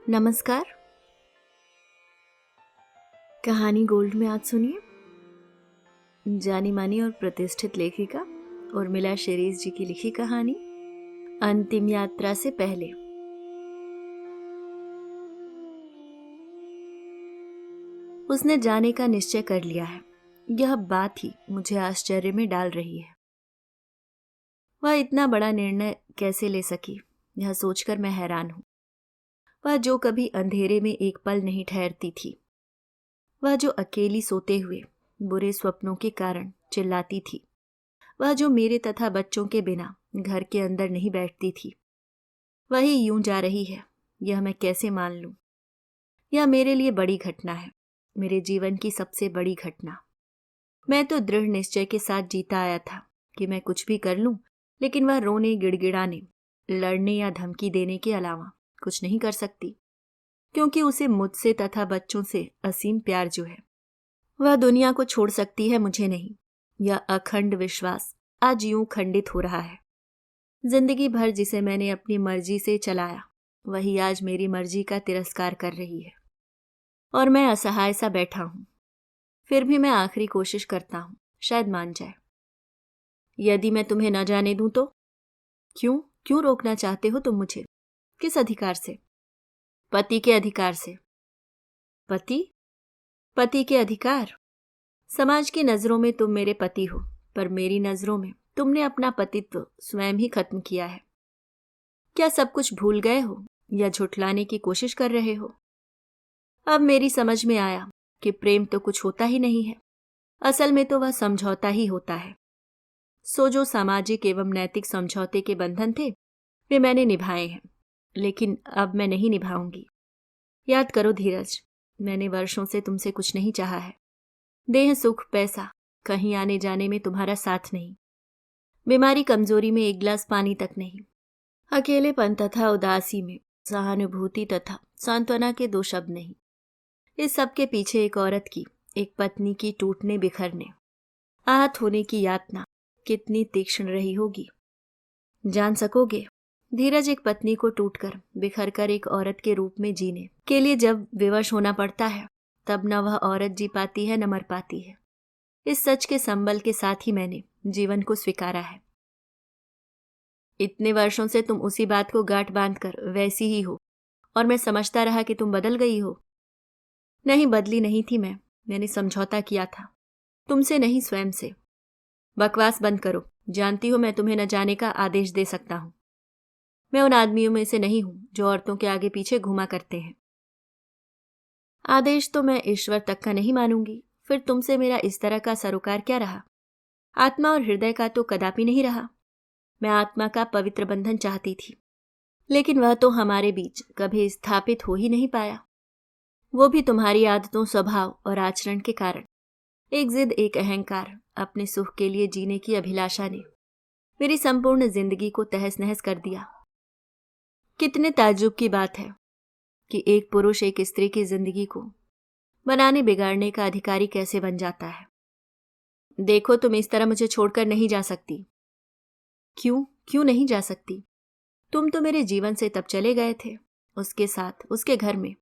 नमस्कार। कहानी गोल्ड में आज सुनिए जानी मानी और प्रतिष्ठित लेखिका उर्मिला शेरीज जी की लिखी कहानी अंतिम यात्रा से पहले। उसने जाने का निश्चय कर लिया है, यह बात ही मुझे आश्चर्य में डाल रही है। वह इतना बड़ा निर्णय कैसे ले सकी, यह सोचकर मैं हैरान हूं। वह जो कभी अंधेरे में एक पल नहीं ठहरती थी, वह जो अकेली सोते हुए बुरे स्वप्नों के कारण चिल्लाती थी, वह जो मेरे तथा बच्चों के बिना घर के अंदर नहीं बैठती थी, वही यूं जा रही है। यह मैं कैसे मान लूं? यह मेरे लिए बड़ी घटना है, मेरे जीवन की सबसे बड़ी घटना। मैं तो दृढ़ निश्चय के साथ जीता आया था कि मैं कुछ भी कर लूं, लेकिन वह रोने, गिड़गिड़ाने, लड़ने या धमकी देने के अलावा कुछ नहीं कर सकती, क्योंकि उसे मुझसे तथा बच्चों से असीम प्यार जो है, वह दुनिया को छोड़ सकती है, मुझे नहीं। यह अखंड विश्वास आज यूं खंडित हो रहा है। जिंदगी भर जिसे मैंने अपनी मर्जी से चलाया, वही आज मेरी मर्जी का तिरस्कार कर रही है और मैं असहाय सा बैठा हूं। फिर भी मैं आखिरी कोशिश करता हूं, शायद मान जाए। यदि मैं तुम्हें न जाने दूं तो? क्यों क्यों रोकना चाहते हो तुम मुझे? किस अधिकार से? पति के अधिकार से। पति? पति के अधिकार? समाज की नजरों में तुम मेरे पति हो, पर मेरी नजरों में तुमने अपना पतित्व स्वयं ही खत्म किया है। क्या सब कुछ भूल गए हो या झुठलाने की कोशिश कर रहे हो? अब मेरी समझ में आया कि प्रेम तो कुछ होता ही नहीं है, असल में तो वह समझौता ही होता है। सो जो सामाजिक एवं नैतिक समझौते के बंधन थे, वे मैंने निभाए हैं, लेकिन अब मैं नहीं निभाऊंगी। याद करो धीरज, मैंने वर्षों से तुमसे कुछ नहीं चाहा है। देह, सुख, पैसा, कहीं आने जाने में तुम्हारा साथ नहीं। बीमारी, कमजोरी में एक गिलास पानी तक नहीं। अकेलेपन तथा उदासी में सहानुभूति तथा सांत्वना के दो शब्द नहीं। इस सब के पीछे एक औरत की, एक पत्नी की टूटने बिखरने, आहत होने की यातना कितनी तीक्ष्ण रही होगी, जान सकोगे? धीरज, एक पत्नी को टूटकर बिखरकर एक औरत के रूप में जीने के लिए जब विवश होना पड़ता है, तब न वह औरत जी पाती है न मर पाती है। इस सच के संबल के साथ ही मैंने जीवन को स्वीकारा है। इतने वर्षों से तुम उसी बात को गांठ बांधकर वैसी ही हो, और मैं समझता रहा कि तुम बदल गई हो। नहीं, बदली नहीं थी मैंने समझौता किया था, तुमसे नहीं, स्वयं से। बकवास बंद करो, जानती हो मैं तुम्हें न जाने का आदेश दे सकता हूं। मैं उन आदमियों में से नहीं हूं जो औरतों के आगे पीछे घूमा करते हैं। आदेश तो मैं ईश्वर तक का नहीं मानूंगी, फिर तुमसे मेरा इस तरह का सरोकार क्या रहा? आत्मा और हृदय का तो कदापि नहीं रहा। मैं आत्मा का पवित्र बंधन चाहती थी, लेकिन वह तो हमारे बीच कभी स्थापित हो ही नहीं पाया। वो भी तुम्हारी आदतों, स्वभाव और आचरण के कारण। एक जिद, एक अहंकार, अपने सुख के लिए जीने की अभिलाषा ने मेरी संपूर्ण जिंदगी को तहस नहस कर दिया। कितने ताज्जुब की बात है कि एक पुरुष एक स्त्री की जिंदगी को बनाने बिगाड़ने का अधिकारी कैसे बन जाता है। देखो, तुम इस तरह मुझे छोड़कर नहीं जा सकती। क्यों क्यों नहीं जा सकती? तुम तो मेरे जीवन से तब चले गए थे, उसके साथ, उसके घर में।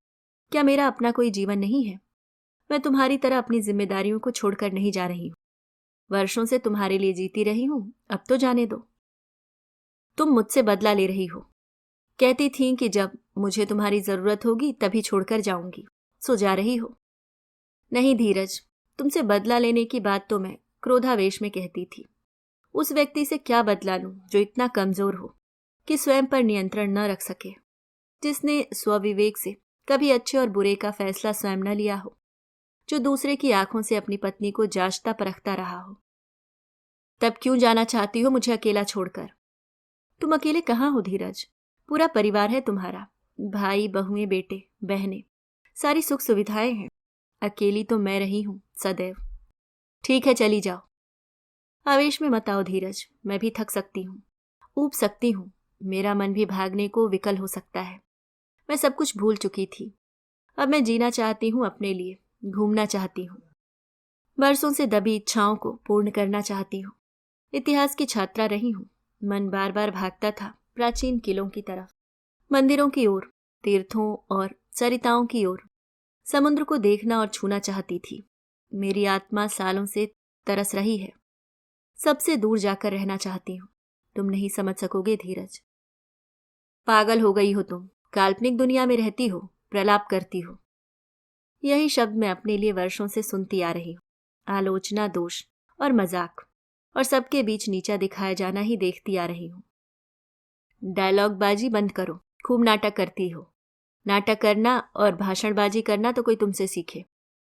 क्या मेरा अपना कोई जीवन नहीं है? मैं तुम्हारी तरह अपनी जिम्मेदारियों को छोड़कर नहीं जा रही हूं। वर्षों से तुम्हारे लिए जीती रही हूं, अब तो जाने दो। तुम मुझसे बदला ले रही हो। कहती थी कि जब मुझे तुम्हारी जरूरत होगी तभी छोड़कर जाऊंगी, सो जा रही हो। नहीं धीरज, तुमसे बदला लेने की बात तो मैं क्रोधावेश में कहती थी। उस व्यक्ति से क्या बदला लूं जो इतना कमजोर हो कि स्वयं पर नियंत्रण न रख सके, जिसने स्वविवेक से कभी अच्छे और बुरे का फैसला स्वयं न लिया हो, जो दूसरे की आंखों से अपनी पत्नी को जांचता परखता रहा हो। तब क्यों जाना चाहती हो मुझे अकेला छोड़कर? तुम अकेले कहाँ हो धीरज? पूरा परिवार है तुम्हारा, भाई, बहुएं, बेटे, बहनें, सारी सुख सुविधाएं हैं। अकेली तो मैं रही हूं सदैव। ठीक है, चली जाओ। आवेश में मत आओ धीरज, मैं भी थक सकती हूँ, ऊब सकती हूँ। मेरा मन भी भागने को विकल हो सकता है। मैं सब कुछ भूल चुकी थी। अब मैं जीना चाहती हूँ अपने लिए, घूमना चाहती हूँ, बरसों से दबी इच्छाओं को पूर्ण करना चाहती हूँ। इतिहास की छात्रा रही हूँ, मन बार बार भागता था प्राचीन किलों की तरफ, मंदिरों की ओर, तीर्थों और सरिताओं की ओर। समुद्र को देखना और छूना चाहती थी। मेरी आत्मा सालों से तरस रही है। सबसे दूर जाकर रहना चाहती हूँ। तुम नहीं समझ सकोगे धीरज। पागल हो गई हो तुम। काल्पनिक दुनिया में रहती हो, प्रलाप करती हो। यही शब्द मैं अपने लिए वर्षों से सुनती आ रही हूँ। आलोचना, दोष और मजाक, और सबके बीच नीचा दिखाया जाना ही देखती आ रही हूँ। डायलॉगबाजी बंद करो। खूब नाटक करती हो। नाटक करना और भाषणबाजी करना तो कोई तुमसे सीखे।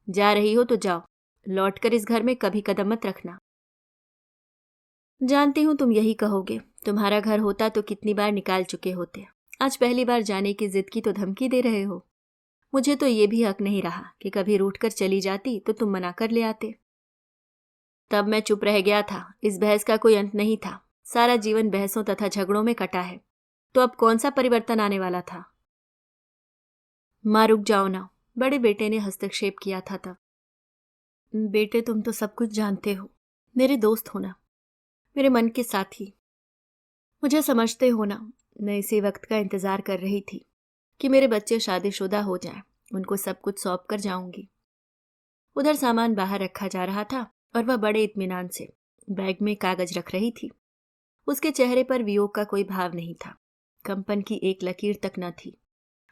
जा रही हो तो जाओ, लौटकर इस घर में कभी कदम मत रखना। जानती हूं तुम यही कहोगे। तुम्हारा घर होता तो कितनी बार निकाल चुके होते। आज पहली बार जाने की जिद की तो धमकी दे रहे हो। मुझे तो ये भी हक नहीं रहा कि कभी रूठ कर चली जाती तो तुम मना कर ले आते। तब मैं चुप रह गया था। इस बहस का कोई अंत नहीं था। सारा जीवन बहसों तथा झगड़ों में कटा है, तो अब कौन सा परिवर्तन आने वाला था। मां रुक जाओ ना, बड़े बेटे ने हस्तक्षेप किया था तब। बेटे, तुम तो सब कुछ जानते हो। मेरे दोस्त हो ना, मेरे मन के साथी। मुझे समझते हो ना। मैं इसी वक्त का इंतजार कर रही थी कि मेरे बच्चे शादीशुदा हो जाएं, उनको सब कुछ सौंप कर जाऊंगी। उधर सामान बाहर रखा जा रहा था और वह बड़े इत्मीनान से बैग में कागज रख रही थी। उसके चेहरे पर वियोग का कोई भाव नहीं था। कंपन की एक लकीर तक न थी।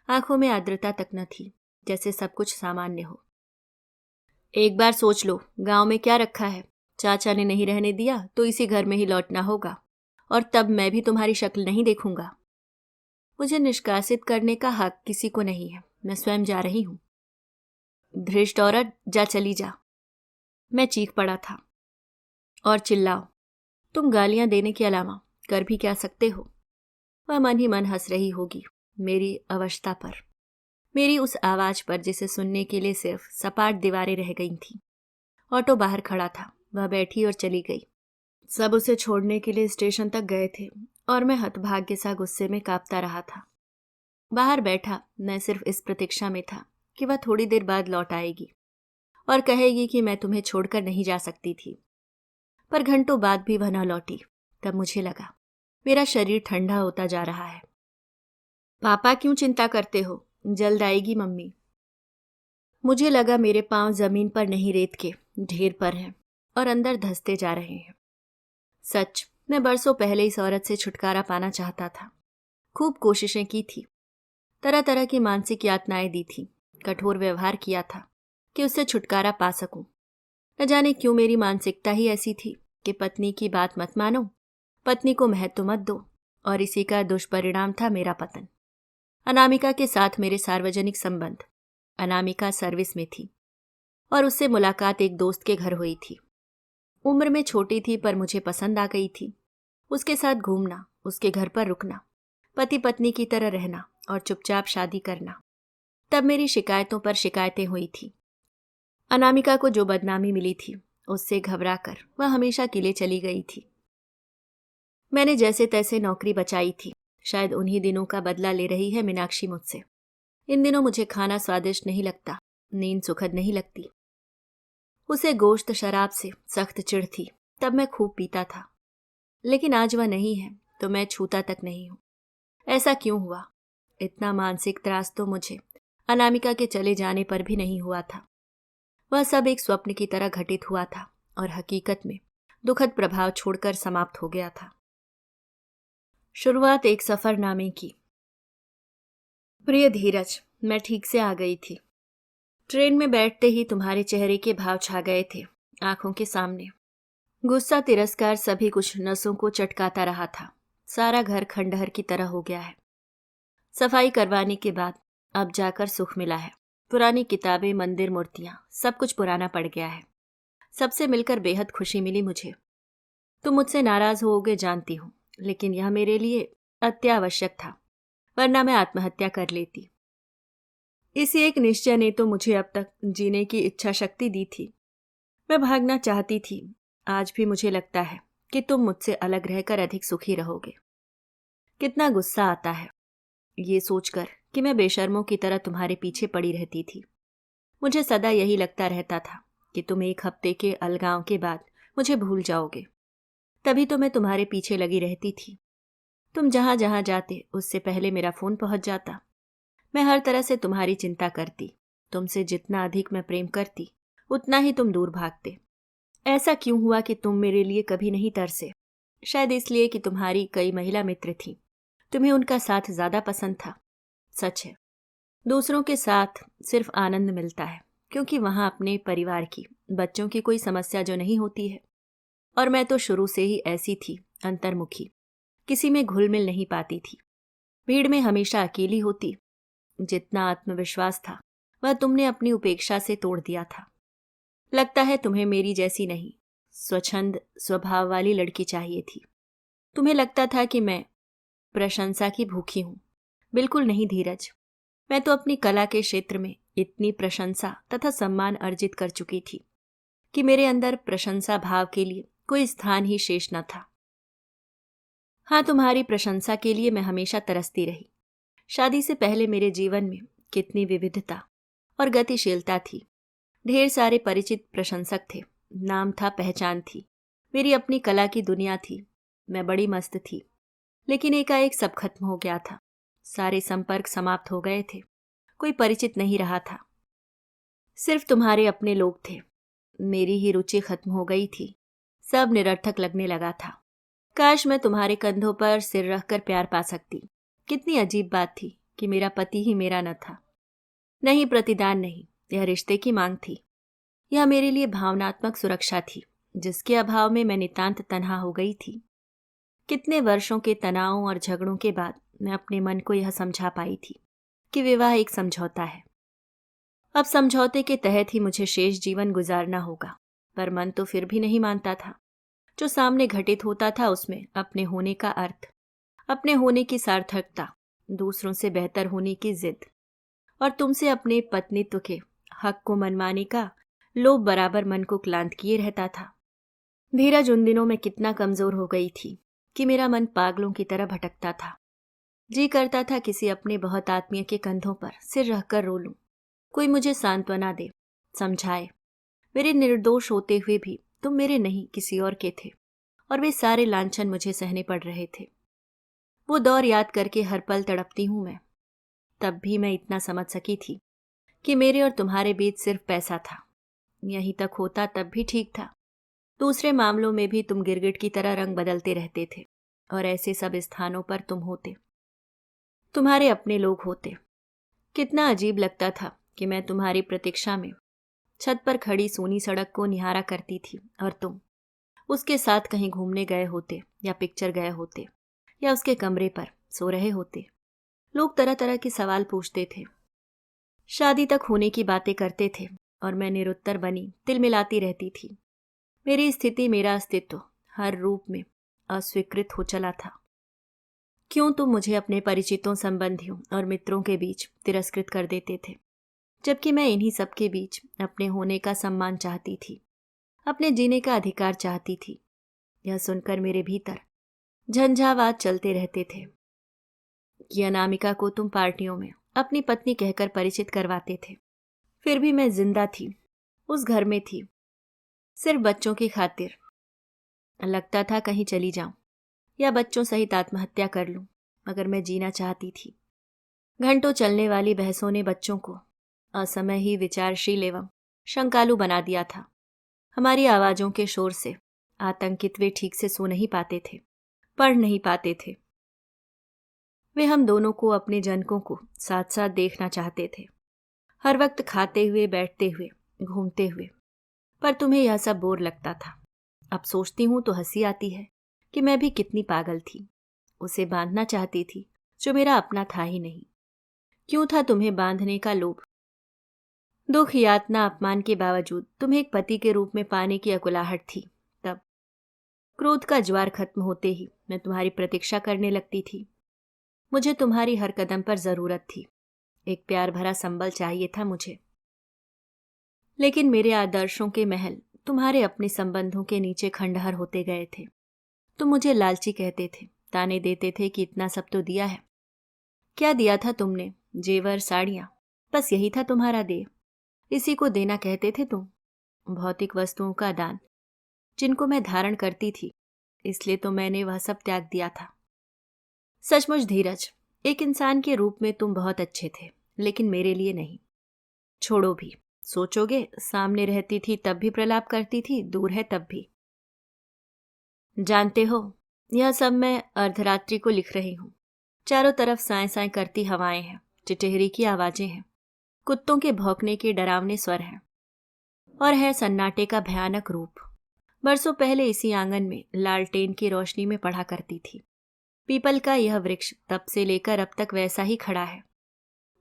आंखों में आर्द्रता तक न थी, जैसे सब कुछ सामान्य हो। एक बार सोच लो, गांव में क्या रखा है। चाचा ने नहीं रहने दिया तो इसी घर में ही लौटना होगा, और तब मैं भी तुम्हारी शक्ल नहीं देखूंगा। मुझे निष्कासित करने का हक किसी को नहीं है। मैं स्वयं जा रही हूं। धृष्ट औरत, जा, चली जा। मैं चीख पड़ा था। और चिल्लाओ। तुम गालियां देने के अलावा कर भी क्या सकते हो। वह मन ही मन हंस रही होगी मेरी अवस्था पर, मेरी उस आवाज पर जिसे सुनने के लिए सिर्फ सपाट दीवारें रह गई थीं। ऑटो बाहर खड़ा था। वह बैठी और चली गई। सब उसे छोड़ने के लिए स्टेशन तक गए थे और मैं हतभाग्य सा गुस्से में कांपता रहा था। बाहर बैठा मैं सिर्फ इस प्रतीक्षा में था कि वह थोड़ी देर बाद लौट आएगी और कहेगी कि मैं तुम्हें छोड़कर नहीं जा सकती थी। पर घंटों बाद भी वह न लौटी। तब मुझे लगा मेरा शरीर ठंडा होता जा रहा है। पापा, क्यों चिंता करते हो, जल्द आएगी मम्मी। मुझे लगा मेरे पांव जमीन पर नहीं रेत के ढेर पर हैं और अंदर धंसते जा रहे हैं। सच, मैं बरसों पहले इस औरत से छुटकारा पाना चाहता था। खूब कोशिशें की थी, तरह तरह की मानसिक यातनाएं दी थी, कठोर व्यवहार किया था कि उससे छुटकारा पा सकूं। न जाने क्यों मेरी मानसिकता ही ऐसी थी कि पत्नी की बात मत मानो, पत्नी को महत्व मत दो, और इसी का दुष्परिणाम था मेरा पतन। अनामिका के साथ मेरे सार्वजनिक संबंध। अनामिका सर्विस में थी और उससे मुलाकात एक दोस्त के घर हुई थी। उम्र में छोटी थी पर मुझे पसंद आ गई थी। उसके साथ घूमना, उसके घर पर रुकना, पति पत्नी की तरह रहना और चुपचाप शादी करना। तब मेरी शिकायतों पर शिकायतें हुई थी। अनामिका को जो बदनामी मिली थी उससे घबराकर वह हमेशा किले चली गई थी। मैंने जैसे तैसे नौकरी बचाई थी। शायद उन्हीं दिनों का बदला ले रही है मीनाक्षी मुझसे। इन दिनों मुझे खाना स्वादिष्ट नहीं लगता, नींद सुखद नहीं लगती। उसे गोश्त शराब से सख्त चिढ़ थी। तब मैं खूब पीता था, लेकिन आज वह नहीं है तो मैं छूता तक नहीं हूं। ऐसा क्यों हुआ। इतना मानसिक त्रास तो मुझे अनामिका के चले जाने पर भी नहीं हुआ था। वह सब एक स्वप्न की तरह घटित हुआ था और हकीकत में दुखद प्रभाव छोड़कर समाप्त हो गया था। शुरुआत एक सफरनामे की। प्रिय धीरज, मैं ठीक से आ गई थी। ट्रेन में बैठते ही तुम्हारे चेहरे के भाव छा गए थे आंखों के सामने। गुस्सा, तिरस्कार, सभी कुछ नसों को चटकाता रहा था। सारा घर खंडहर की तरह हो गया है। सफाई करवाने के बाद अब जाकर सुख मिला है। पुरानी किताबें, मंदिर, मूर्तियां, सब कुछ पुराना पड़ गया है। सबसे मिलकर बेहद खुशी मिली मुझे। तुम मुझसे नाराज होगे जानती हूं, लेकिन यह मेरे लिए अत्यावश्यक था, वरना मैं आत्महत्या कर लेती। इसी एक निश्चय ने तो मुझे अब तक जीने की इच्छा शक्ति दी थी। मैं भागना चाहती थी। आज भी मुझे लगता है कि तुम मुझसे अलग रहकर अधिक सुखी रहोगे। कितना गुस्सा आता है ये सोचकर कि मैं बेशर्मों की तरह तुम्हारे पीछे पड़ी रहती थी। मुझे सदा यही लगता रहता था कि तुम एक हफ्ते के अलगाव के बाद मुझे भूल जाओगे। तभी तो मैं तुम्हारे पीछे लगी रहती थी। तुम जहां जहां जाते उससे पहले मेरा फोन पहुंच जाता। मैं हर तरह से तुम्हारी चिंता करती। तुमसे जितना अधिक मैं प्रेम करती, उतना ही तुम दूर भागते। ऐसा क्यों हुआ कि तुम मेरे लिए कभी नहीं तरसे? शायद इसलिए कि तुम्हारी कई महिला मित्र थीं। तुम्हें उनका साथ ज्यादा पसंद था। सच है, दूसरों के साथ सिर्फ आनंद मिलता है, क्योंकि वहां अपने परिवार की, बच्चों की कोई समस्या जो नहीं होती है। और मैं तो शुरू से ही ऐसी थी, अंतर्मुखी, किसी में घुल मिल नहीं पाती थी। भीड़ में हमेशा अकेली होती। जितना आत्मविश्वास था वह तुमने अपनी उपेक्षा से तोड़ दिया था। लगता है तुम्हें मेरी जैसी नहीं, स्वच्छंद स्वभाव वाली लड़की चाहिए थी। तुम्हें लगता था कि मैं प्रशंसा की भूखी हूं। बिल्कुल नहीं धीरज, मैं तो अपनी कला के क्षेत्र में इतनी प्रशंसा तथा सम्मान अर्जित कर चुकी थी कि मेरे अंदर प्रशंसा भाव के लिए कोई स्थान ही शेष न था। हाँ, तुम्हारी प्रशंसा के लिए मैं हमेशा तरसती रही। शादी से पहले मेरे जीवन में कितनी विविधता और गतिशीलता थी। ढेर सारे परिचित प्रशंसक थे, नाम था, पहचान थी, मेरी अपनी कला की दुनिया थी। मैं बड़ी मस्त थी। लेकिन एकाएक सब खत्म हो गया था। सारे संपर्क समाप्त हो गए थे। कोई परिचित नहीं रहा था। सिर्फ तुम्हारे अपने लोग थे। मेरी ही रुचि खत्म हो गई थी। सब निरर्थक लगने लगा था। काश मैं तुम्हारे कंधों पर सिर रखकर प्यार पा सकती। कितनी अजीब बात थी कि मेरा पति ही मेरा न था। नहीं, प्रतिदान नहीं, यह रिश्ते की मांग थी। यह मेरे लिए भावनात्मक सुरक्षा थी, जिसके अभाव में मैं नितांत तन्हा हो गई थी। कितने वर्षों के तनावों और झगड़ों के बाद मैं अपने मन को यह समझा पाई थी कि विवाह एक समझौता है। अब समझौते के तहत ही मुझे शेष जीवन गुजारना होगा, पर मन तो फिर भी नहीं मानता था। जो सामने घटित होता था उसमें अपने होने का अर्थ, अपने होने की सार्थकता, दूसरों से बेहतर होने की जिद और तुमसे अपने पत्नीत्व के हक को मनवाने का लोभ बराबर मन को क्लांत किए रहता था। धीरज, उन दिनों में कितना कमजोर हो गई थी कि मेरा मन पागलों की तरह भटकता था। जी करता था किसी अपने बहुत आत्मीय के कंधों पर सिर रखकर रो लूं। कोई मुझे सांत्वना दे, समझाए। मेरे निर्दोष होते हुए भी तुम मेरे नहीं, किसी और के थे, और वे सारे लांछन मुझे सहने पड़ रहे थे। वो दौर याद करके हर पल तड़पती हूं मैं। तब भी मैं इतना समझ सकी थी कि मेरे और तुम्हारे बीच सिर्फ पैसा था। यहीं तक होता तब भी ठीक था। दूसरे मामलों में भी तुम गिरगिट की तरह रंग बदलते रहते थे, और ऐसे सब स्थानों पर तुम होते, तुम्हारे अपने लोग होते। कितना अजीब लगता था कि मैं तुम्हारी प्रतीक्षा में छत पर खड़ी सूनी सड़क को निहारा करती थी और तुम उसके साथ कहीं घूमने गए होते, या पिक्चर गए होते, या उसके कमरे पर सो रहे होते। लोग तरह तरह के सवाल पूछते थे, शादी तक होने की बातें करते थे, और मैं निरुत्तर बनी तिलमिलाती रहती थी। मेरी स्थिति, मेरा अस्तित्व हर रूप में अस्वीकृत हो चला था। क्यों तुम मुझे अपने परिचितों, संबंधियों और मित्रों के बीच तिरस्कृत कर देते थे, जबकि मैं इन्हीं सबके बीच अपने होने का सम्मान चाहती थी, अपने जीने का अधिकार चाहती थी। यह सुनकर मेरे भीतर झंझावात चलते रहते थे कि अनामिका को तुम पार्टियों में अपनी पत्नी कहकर परिचित करवाते थे। फिर भी मैं जिंदा थी, उस घर में थी, सिर्फ बच्चों की खातिर। लगता था कहीं चली जाऊं या बच्चों सहित आत्महत्या कर लूं, मगर मैं जीना चाहती थी। घंटों चलने वाली बहसों ने बच्चों को असमय ही विचारशील एवं शंकालु बना दिया था। हमारी आवाजों के शोर से आतंकित वे ठीक से सो नहीं पाते थे, पढ़ नहीं पाते थे। वे हम दोनों को, अपने जनकों को साथ साथ देखना चाहते थे, हर वक्त खाते हुए, बैठते हुए, घूमते हुए। पर तुम्हें यह सब बोर लगता था। अब सोचती हूं तो हंसी आती है कि मैं भी कितनी पागल थी। उसे बांधना चाहती थी जो मेरा अपना था ही नहीं। क्यों था तुम्हें बांधने का लोभ? दुख, यातना, अपमान के बावजूद तुम्हें एक पति के रूप में पाने की अकुलाहट थी। तब क्रोध का ज्वार खत्म होते ही मैं तुम्हारी प्रतीक्षा करने लगती थी। मुझे तुम्हारी हर कदम पर जरूरत थी। एक प्यार भरा संबल चाहिए था मुझे। लेकिन मेरे आदर्शों के महल तुम्हारे अपने संबंधों के नीचे खंडहर होते गए थे। तुम मुझे लालची कहते थे, ताने देते थे कि इतना सब तो दिया है। क्या दिया था तुमने? जेवर, साड़ियां, बस यही था तुम्हारा देह। इसी को देना कहते थे तुम। भौतिक वस्तुओं का दान, जिनको मैं धारण करती थी, इसलिए तो मैंने वह सब त्याग दिया था। सचमुच धीरज, एक इंसान के रूप में तुम बहुत अच्छे थे, लेकिन मेरे लिए नहीं। छोड़ो भी, सोचोगे सामने रहती थी तब भी प्रलाप करती थी, दूर है तब भी। जानते हो, यह सब मैं अर्धरात्रि को लिख रही हूं। चारों तरफ साएं साएं करती हवाएं हैं, टिटहरी की आवाजें हैं, कुत्तों के भौंकने के डरावने स्वर हैं, और है सन्नाटे का भयानक रूप। बरसों पहले इसी आंगन में लालटेन की रोशनी में पढ़ा करती थी। पीपल का यह वृक्ष तब से लेकर अब तक वैसा ही खड़ा है।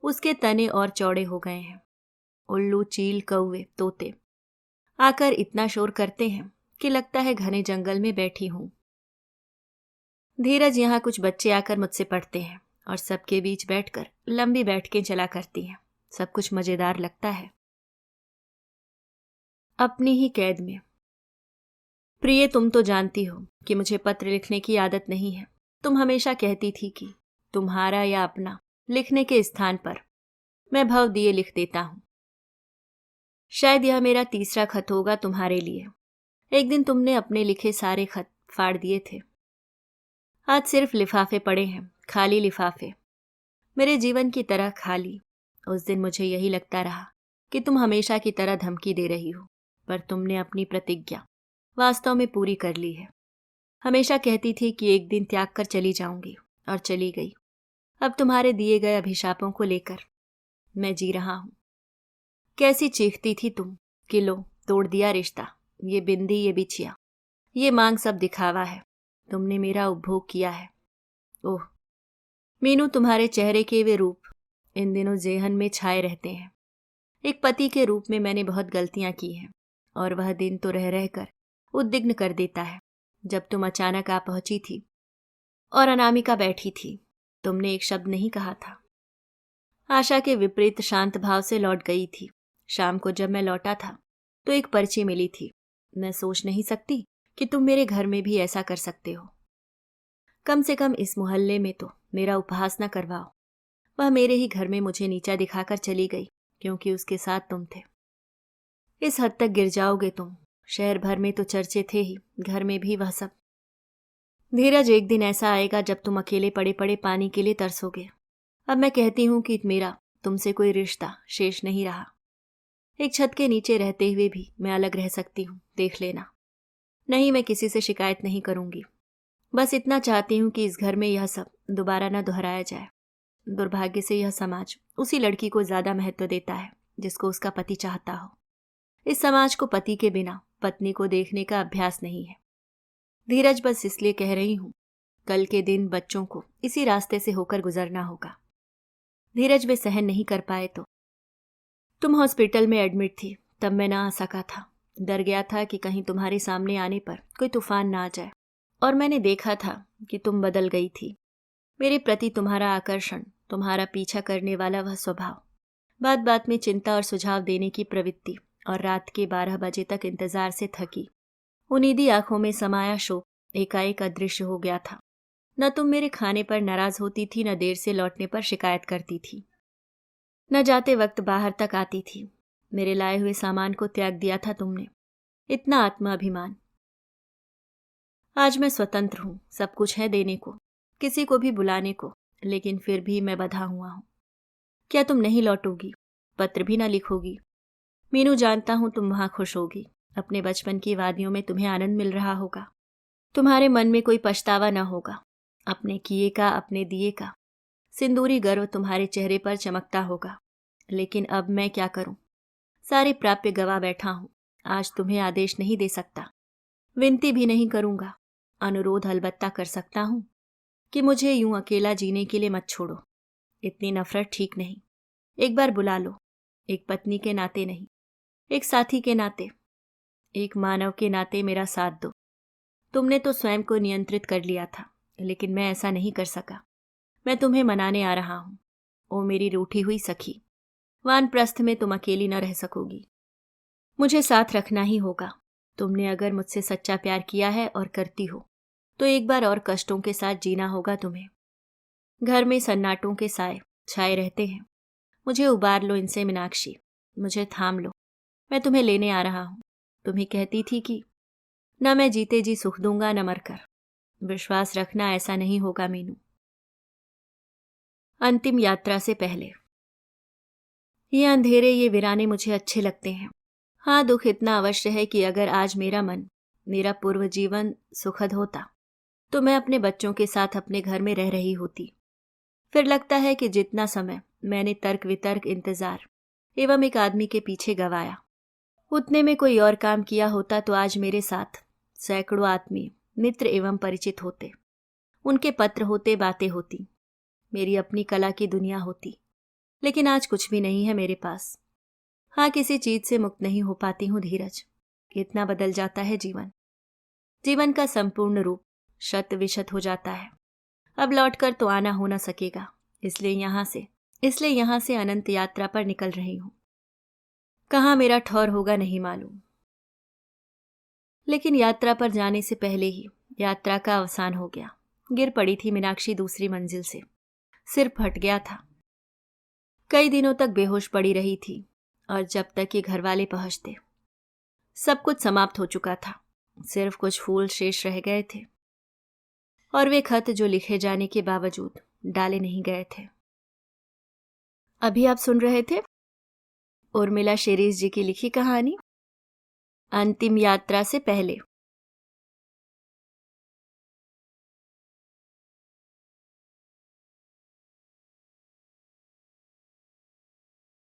उसके तने और चौड़े हो गए हैं। उल्लू, चील, कौवे, तोते आकर इतना शोर करते हैं कि लगता है घने जंगल में बैठी हूं। धीरज, यहाँ कुछ बच्चे आकर मुझसे पढ़ते हैं और सबके बीच बैठकर लंबी बैठकें चला करती हैं। सब कुछ मजेदार लगता है। अपनी ही कैद में। प्रिय, तुम तो जानती हो कि मुझे पत्र लिखने की आदत नहीं है। तुम हमेशा कहती थी कि तुम्हारा या अपना लिखने के स्थान पर मैं भव दिए लिख देता हूं। शायद यह मेरा तीसरा खत होगा तुम्हारे लिए। एक दिन तुमने अपने लिखे सारे खत फाड़ दिए थे। आज सिर्फ लिफाफे पड़े हैं, खाली लिफाफे, मेरे जीवन की तरह खाली। उस दिन मुझे यही लगता रहा कि तुम हमेशा की तरह धमकी दे रही हो, पर तुमने अपनी प्रतिज्ञा वास्तव में पूरी कर ली है। हमेशा कहती थी कि एक दिन त्याग कर चली जाऊंगी, और चली गई। अब तुम्हारे दिए गए अभिशापों को लेकर मैं जी रहा हूं। कैसी चीखती थी तुम कि लो, तोड़ दिया रिश्ता, ये बिंदी, ये बिछिया, ये मांग सब दिखावा है। तुमने मेरा उपभोग किया है। ओह मीनू, तुम्हारे चेहरे के वे रूप इन दिनों जेहन में छाए रहते हैं। एक पति के रूप में मैंने बहुत गलतियां की हैं, और वह दिन तो रह रहकर उद्विग्न कर देता है। जब तुम अचानक आ पहुंची थी और अनामिका बैठी थी, तुमने एक शब्द नहीं कहा था। आशा के विपरीत शांत भाव से लौट गई थी। शाम को जब मैं लौटा था तो एक पर्ची मिली थी। मैं सोच नहीं सकती कि तुम मेरे घर में भी ऐसा कर सकते हो। कम से कम इस मोहल्ले में तो मेरा उपहास न करवाओ। वह मेरे ही घर में मुझे नीचा दिखाकर चली गई क्योंकि उसके साथ तुम थे। इस हद तक गिर जाओगे तुम। शहर भर में तो चर्चे थे ही, घर में भी वह सब। धीरज, एक दिन ऐसा आएगा जब तुम अकेले पड़े पड़े पानी के लिए तरसोगे। अब मैं कहती हूं कि मेरा तुमसे कोई रिश्ता शेष नहीं रहा। एक छत के नीचे रहते हुए भी मैं अलग रह सकती हूं, देख लेना। नहीं, मैं किसी से शिकायत नहीं करूंगी। बस इतना चाहती हूं कि इस घर में यह सब दोबारा न दोहराया जाए। दुर्भाग्य से यह समाज उसी लड़की को ज्यादा महत्व देता है जिसको उसका पति चाहता हो। इस समाज को पति के बिना पत्नी को देखने का अभ्यास नहीं है। धीरज, बस इसलिए कह रही हूं, कल के दिन बच्चों को इसी रास्ते से होकर गुजरना होगा। धीरज, वे सहन नहीं कर पाए तो। तुम हॉस्पिटल में एडमिट थी, तब मैं ना आ सका था। डर गया था कि कहीं तुम्हारे सामने आने पर कोई तूफान ना आ जाए। और मैंने देखा था कि तुम बदल गई थी। मेरे प्रति तुम्हारा आकर्षण, तुम्हारा पीछा करने वाला वह स्वभाव, बात बात में चिंता और सुझाव देने की प्रवृत्ति, और रात के 12 बजे तक इंतजार से थकी उनीदी आंखों में समाया शोक एकाएक अदृश्य हो गया था। न तुम मेरे खाने पर नाराज होती थी, न देर से लौटने पर शिकायत करती थी, न जाते वक्त बाहर तक आती थी। मेरे लाए हुए सामान को त्याग दिया था तुमने। इतना आत्माभिमान। आज मैं स्वतंत्र हूं, सब कुछ है देने को, किसी को भी बुलाने को, लेकिन फिर भी मैं बंधा हुआ हूं। क्या तुम नहीं लौटोगी? पत्र भी ना लिखोगी? मीनू, जानता हूं तुम वहां खुश होगी। अपने बचपन की वादियों में तुम्हें आनंद मिल रहा होगा। तुम्हारे मन में कोई पछतावा न होगा अपने किए का, अपने दिए का। सिंदूरी गर्व तुम्हारे चेहरे पर चमकता होगा। लेकिन अब मैं क्या करूं? सारे प्राप्य गवा बैठा हूं। आज तुम्हें आदेश नहीं दे सकता, विनती भी नहीं करूंगा। अनुरोध अलबत्ता कर सकता हूं कि मुझे यूं अकेला जीने के लिए मत छोड़ो। इतनी नफरत ठीक नहीं। एक बार बुला लो, एक पत्नी के नाते नहीं, एक साथी के नाते, एक मानव के नाते मेरा साथ दो। तुमने तो स्वयं को नियंत्रित कर लिया था, लेकिन मैं ऐसा नहीं कर सका। मैं तुम्हें मनाने आ रहा हूं। ओ मेरी रूठी हुई सखी, वानप्रस्थ में तुम अकेली न रह सकोगी। मुझे साथ रखना ही होगा। तुमने अगर मुझसे सच्चा प्यार किया है और करती हो, तो एक बार और कष्टों के साथ जीना होगा तुम्हें। घर में सन्नाटों के साए छाए रहते हैं। मुझे उबार लो इनसे मीनाक्षी, मुझे थाम लो। मैं तुम्हें लेने आ रहा हूं। तुम्हें कहती थी कि न मैं जीते जी सुख दूंगा, न मरकर। विश्वास रखना, ऐसा नहीं होगा मीनू। अंतिम यात्रा से पहले। ये अंधेरे, ये वीराने मुझे अच्छे लगते हैं। हाँ, दुख इतना अवश्य है कि अगर आज मेरा मन, मेरा पूर्व जीवन सुखद होता तो मैं अपने बच्चों के साथ अपने घर में रह रही होती। फिर लगता है कि जितना समय मैंने तर्क वितर्क, इंतजार एवं एक आदमी के पीछे गवाया, उतने में कोई और काम किया होता तो आज मेरे साथ सैकड़ों आदमी, मित्र एवं परिचित होते। उनके पत्र होते, बातें होती, मेरी अपनी कला की दुनिया होती। लेकिन आज कुछ भी नहीं है मेरे पास। हाँ, किसी चीज से मुक्त नहीं हो पाती हूँ धीरज। इतना बदल जाता है जीवन। जीवन का संपूर्ण रूप शत विशत हो जाता है। अब लौटकर तो आना हो न सकेगा, इसलिए यहां से अनंत यात्रा पर निकल रही हूं। कहाँ मेरा ठौर होगा नहीं मालूम। लेकिन यात्रा पर जाने से पहले ही यात्रा का अवसान हो गया। गिर पड़ी थी मीनाक्षी दूसरी मंजिल से, सिर फट गया था। कई दिनों तक बेहोश पड़ी रही थी और जब तक ये घर वाले पहुंचते सब कुछ समाप्त हो चुका था। सिर्फ कुछ फूल शेष रह गए थे और वे खत जो लिखे जाने के बावजूद डाले नहीं गए थे। अभी आप सुन रहे थे उर्मिला शेरीज जी की लिखी कहानी अंतिम यात्रा से पहले।